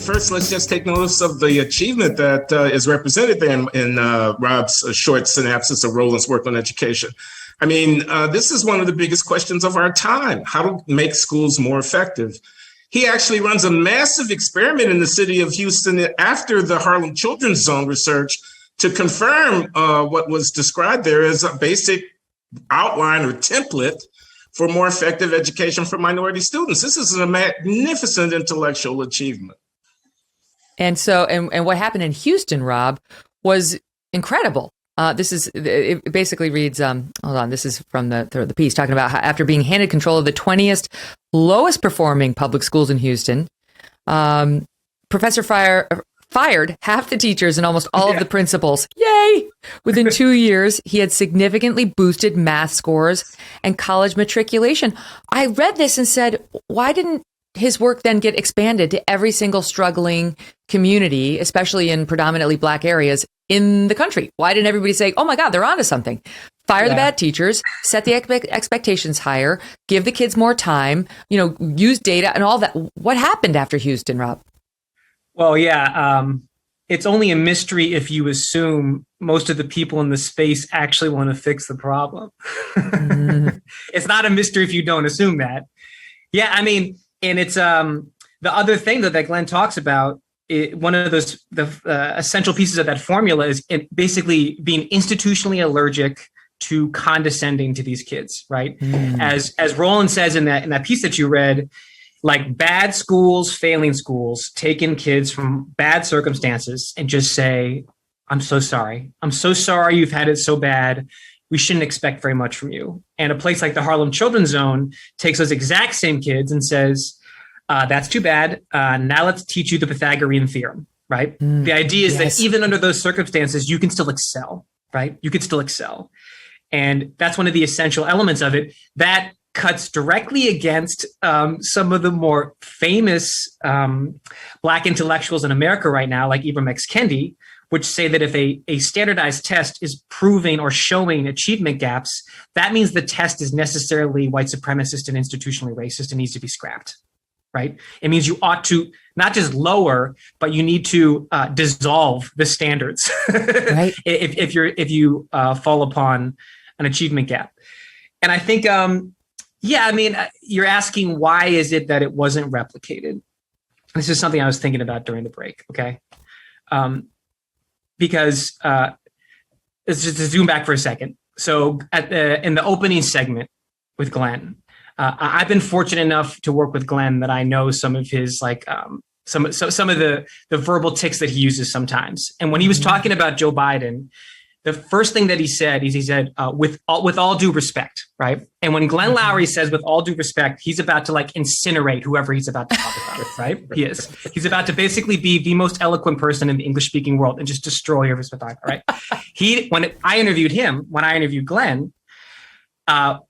First, let's just take notice of the achievement that is represented there in Rob's short synopsis of Roland's work on education. I mean, this is one of the biggest questions of our time: how to make schools more effective. He actually runs a massive experiment in the city of Houston after the Harlem Children's Zone research to confirm what was described there as a basic outline or template for more effective education for minority students. This is a magnificent intellectual achievement. And so, and what happened in Houston, Rob, was incredible. It basically reads, hold on, this is from the piece talking about how after being handed control of the 20th lowest performing public schools in Houston, Professor Fryer fired half the teachers and almost all of the principals. Yay! Within 2 years, he had significantly boosted math scores and college matriculation. I read this and said, why didn't his work then get expanded to every single struggling community, especially in predominantly Black areas in the country? Why didn't everybody say, oh my God, they're onto something? Fire the bad teachers, set the expectations higher, give the kids more time, use data and all that. What happened after Houston, Rob? Well, it's only a mystery if you assume most of the people in the space actually want to fix the problem. It's not a mystery if you don't assume that. Yeah, I mean, and it's the other thing that Glenn talks about. One of the essential pieces of that formula is basically being institutionally allergic to condescending to these kids, right? As Roland says in that piece that you read, like bad schools, failing schools, take in kids from bad circumstances and just say, I'm so sorry. I'm so sorry you've had it so bad. We shouldn't expect very much from you. And a place like the Harlem Children's Zone takes those exact same kids and says, that's too bad. Now let's teach you the Pythagorean theorem, right? The idea is that even under those circumstances, you can still excel, right? You could still excel. And that's one of the essential elements of it. That cuts directly against some of the more famous Black intellectuals in America right now, like Ibram X. Kendi, which say that if a standardized test is proving or showing achievement gaps, that means the test is necessarily white supremacist and institutionally racist and needs to be scrapped, right? It means you ought to not just lower, but you need to dissolve the standards right? if you fall upon an achievement gap. And I think, you're asking why is it that it wasn't replicated? This is something I was thinking about during the break, okay? Because let's just zoom back for a second. So in the opening segment with Glenn, I've been fortunate enough to work with Glenn that I know some of his some of the verbal tics that he uses sometimes. And when he was talking about Joe Biden, the first thing that he said with all due respect, right? And when Glenn Loury says with all due respect, he's about to incinerate whoever he's about to talk about, right? He is. He's about to basically be the most eloquent person in the English speaking world and just destroy whoever's about to talk, right? When I interviewed Glenn, and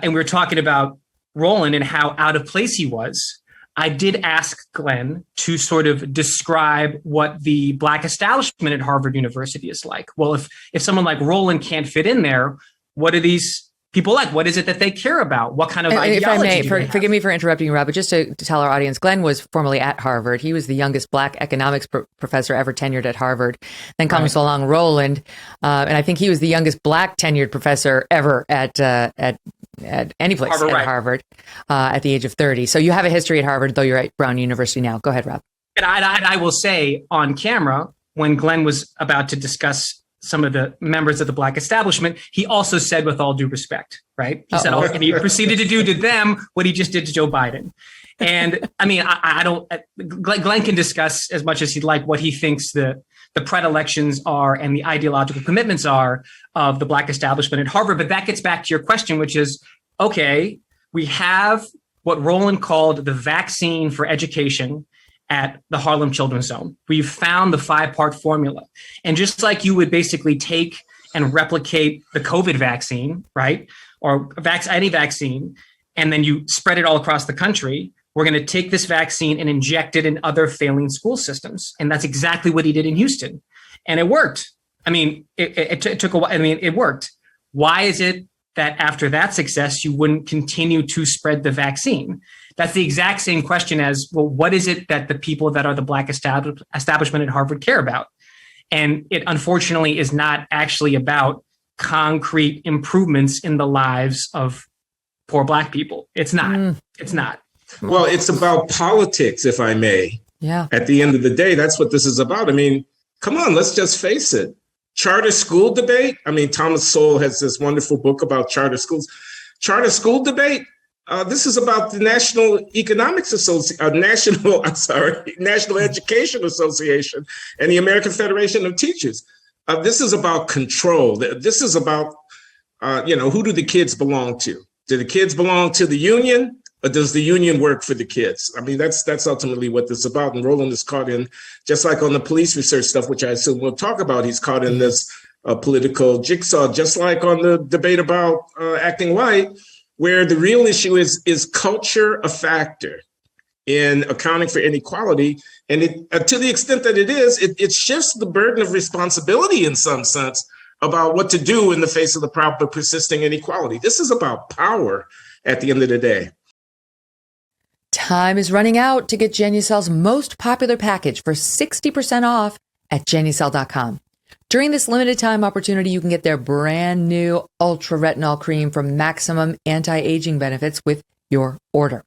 we were talking about Roland and how out of place he was, I did ask Glenn to sort of describe what the Black establishment at Harvard University is like. Well, if someone like Roland can't fit in there, what are these people like? What is it that they care about? What kind of ideology? If I may, forgive me for interrupting you, Rob, but just to tell our audience, Glenn was formerly at Harvard. He was the youngest Black economics professor ever tenured at Harvard. Then comes along Roland, and I think he was the youngest Black tenured professor ever at any place Harvard, at Harvard at the age of 30. So you have a history at Harvard, though you're at Brown University now. Go ahead, Rob. And I will say on camera, when Glenn was about to discuss some of the members of the Black establishment, he also said, with all due respect, right? He said, and he proceeded to do to them what he just did to Joe Biden. And I mean, I don't, Glenn can discuss as much as he'd like what he thinks the predilections are and the ideological commitments are of the Black establishment at Harvard. But that gets back to your question, which is, okay, we have what Roland called the vaccine for education at the Harlem Children's Zone. We've found the 5-part formula. And just like you would basically take and replicate the COVID vaccine, right? Or any vaccine, and then you spread it all across the country, we're going to take this vaccine and inject it in other failing school systems. And that's exactly what he did in Houston. And it worked. I mean, it took a while. I mean, it worked. Why is it that after that success, you wouldn't continue to spread the vaccine? That's the exact same question as, well, what is it that the people that are the Black establishment at Harvard care about? And it unfortunately is not actually about concrete improvements in the lives of poor Black people. It's not. It's not. Well, it's about politics, if I may. Yeah. At the end of the day, that's what this is about. I mean, come on, let's just face it. Charter school debate. I mean, Thomas Sowell has this wonderful book about charter schools. Charter school debate. This is about the National National Education Association and the American Federation of Teachers. This is about control. This is about, who do the kids belong to? Do the kids belong to the union, or does the union work for the kids? I mean, that's ultimately what this is about. And Roland is caught in, just like on the police research stuff, which I assume we'll talk about, he's caught in this political jigsaw, just like on the debate about acting white, where the real issue is culture a factor in accounting for inequality. And to the extent that it shifts the burden of responsibility in some sense about what to do in the face of the problem of persisting inequality. This is about power at the end of the day. Time is running out to get Genucel's most popular package for 60% off at Genucel.com. During this limited time opportunity, you can get their brand new Ultra Retinol Cream for maximum anti-aging benefits with your order.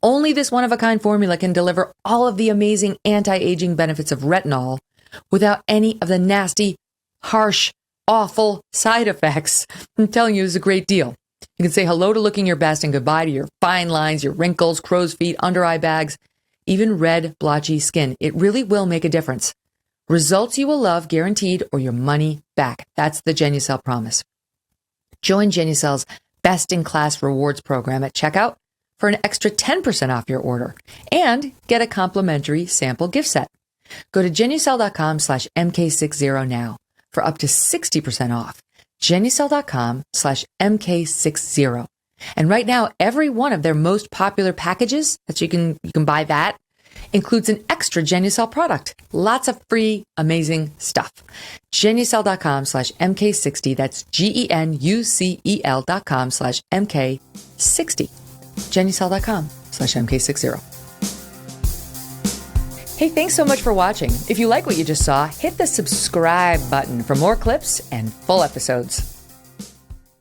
Only this one-of-a-kind formula can deliver all of the amazing anti-aging benefits of retinol without any of the nasty, harsh, awful side effects. I'm telling you, it's a great deal. You can say hello to looking your best and goodbye to your fine lines, your wrinkles, crow's feet, under-eye bags, even red, blotchy skin. It really will make a difference. Results you will love, guaranteed, or your money back. That's the Genucel promise. Join Genucel's best-in-class rewards program at checkout for an extra 10% off your order and get a complimentary sample gift set. Go to Genucel.com/MK60 now for up to 60% off. Genucel.com/MK60. And right now, every one of their most popular packages that you can buy that includes an extra Genucel product. Lots of free, amazing stuff. Genucel.com/MK60. That's GENUCEL.com/MK60. Genucel.com/MK60. Hey, thanks so much for watching. If you like what you just saw, hit the subscribe button for more clips and full episodes.